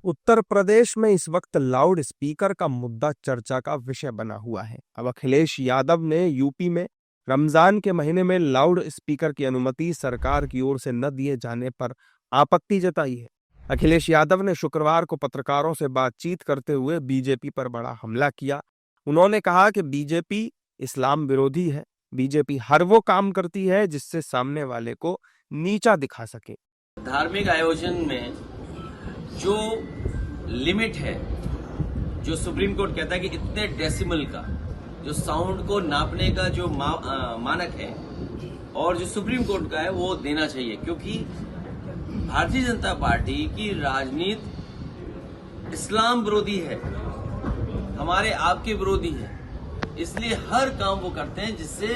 उत्तर प्रदेश में इस वक्त लाउड स्पीकर का मुद्दा चर्चा का विषय बना हुआ है। अब अखिलेश यादव ने यूपी में रमजान के महीने में लाउड स्पीकर की अनुमति सरकार की ओर से न दिए जाने पर आपत्ति जताई है। अखिलेश यादव ने शुक्रवार को पत्रकारों से बातचीत करते हुए बीजेपी पर बड़ा हमला किया। उन्होंने कहा कि बीजेपी इस्लाम विरोधी है। बीजेपी हर वो काम करती है जिससे सामने वाले को नीचा दिखा सके। धार्मिक आयोजन में जो लिमिट है, जो सुप्रीम कोर्ट कहता है कि इतने डेसिमल का जो साउंड को नापने का जो मानक है और जो सुप्रीम कोर्ट का है वो देना चाहिए, क्योंकि भारतीय जनता पार्टी की राजनीति इस्लाम विरोधी है, हमारे आपके विरोधी है। इसलिए हर काम वो करते हैं जिससे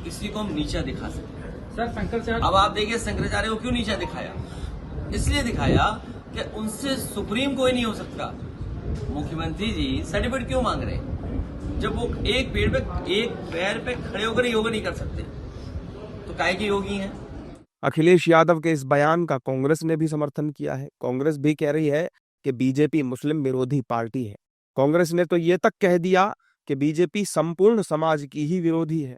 किसी को हम नीचा दिखा सकें। सर शंकराचार्य, अब आप देखिए शंकराचार्य को क्यों नीचा दिखाया? इसलिए दिखाया कि उनसे सुप्रीम कोई नहीं हो सकता। मुख्यमंत्री जी सर्टिफिकेट क्यों मांग रहे हैं जब वो एक पैर पे खड़े होकर योगा नहीं कर सकते, तो काहे के योगी हैं? अखिलेश यादव के इस बयान का कांग्रेस ने भी समर्थन किया है। कांग्रेस भी कह रही है कि बीजेपी मुस्लिम विरोधी पार्टी है। कांग्रेस ने तो ये तक कह दिया कि बीजेपी संपूर्ण समाज की ही विरोधी है।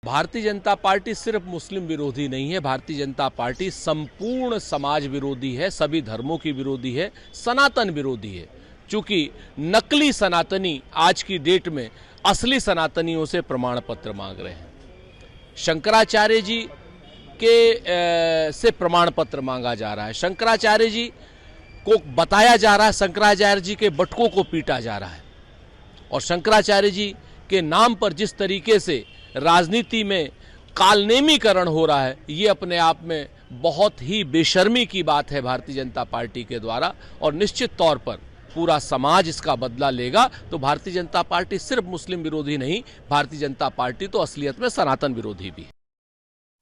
भारतीय जनता पार्टी सिर्फ मुस्लिम विरोधी नहीं है, भारतीय जनता पार्टी संपूर्ण समाज विरोधी है, सभी धर्मों की विरोधी है, सनातन विरोधी है। चूंकि नकली सनातनी आज की डेट में असली सनातनियों से प्रमाण पत्र मांग रहे हैं। शंकराचार्य जी के से प्रमाण पत्र मांगा जा रहा है। शंकराचार्य जी को बताया जा रहा है, शंकराचार्य जी के बटुकों को पीटा जा रहा है। और शंकराचार्य जी के नाम पर जिस तरीके से राजनीति में कालनेमीकरण हो रहा है, ये अपने आप में बहुत ही बेशर्मी की बात है भारतीय जनता पार्टी के द्वारा, और निश्चित तौर पर पूरा समाज इसका बदला लेगा। तो भारतीय जनता पार्टी सिर्फ मुस्लिम विरोधी नहीं, भारतीय जनता पार्टी तो असलियत में सनातन विरोधी भी है।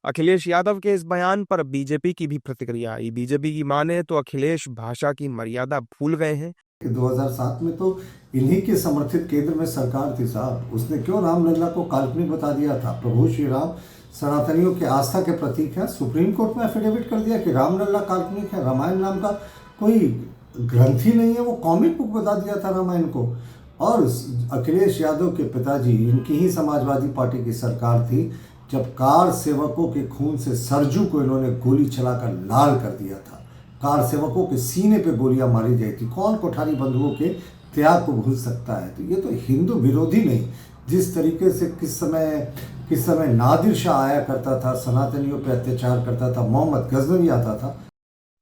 अखिलेश यादव के इस बयान पर बीजेपी की भी प्रतिक्रिया आई। बीजेपी की माने तो अखिलेश भाषा की मर्यादा भूल गए हैं। 2007 में तो इन्हीं के समर्थित केंद्र में सरकार थी साहब, उसने क्यों रामलला को काल्पनिक बता दिया था? प्रभु श्री राम सनातनियों के आस्था के प्रतीक है। सुप्रीम कोर्ट में एफिडेविट कर दिया कि रामलला काल्पनिक है, रामायण नाम का कोई ग्रंथ ही नहीं है, वो कॉमिक बुक बता दिया था रामायण को। और अखिलेश यादव के पिताजी, इनकी ही समाजवादी पार्टी की सरकार थी जब कार सेवकों के खून से सरजू को इन्होंने गोली चलाकर लाल कर दिया था। कार सेवकों के सीने पे गोलियां मारी गई थी। कौन कोठारी बंधुओं के त्याग को भूल सकता है? तो ये तो हिंदू विरोधी नहीं, जिस तरीके से किस समय नादिर शाह आया करता था, सनातनियों पे अत्याचार करता था, मोहम्मद गजनवी आता था।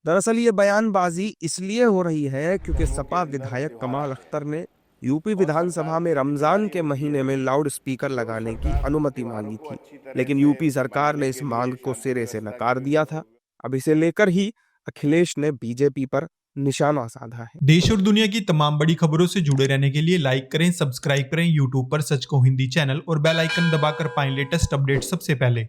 दरअसल ये बयानबाजी इसलिए हो रही है क्योंकि सपा विधायक कमाल अख्तर ने यूपी विधानसभा में रमजान के महीने में लाउड स्पीकर लगाने की अनुमति मांगी थी, लेकिन यूपी सरकार ने इस मांग को सिरे से नकार दिया था। अब इसे लेकर ही अखिलेश ने बीजेपी पर निशाना साधा है। देश और दुनिया की तमाम बड़ी खबरों से जुड़े रहने के लिए लाइक करें, सब्सक्राइब करें यूट्यूब पर सच को हिंदी चैनल और बेल आइकन दबाकर पाएं लेटेस्ट अपडेट सबसे पहले।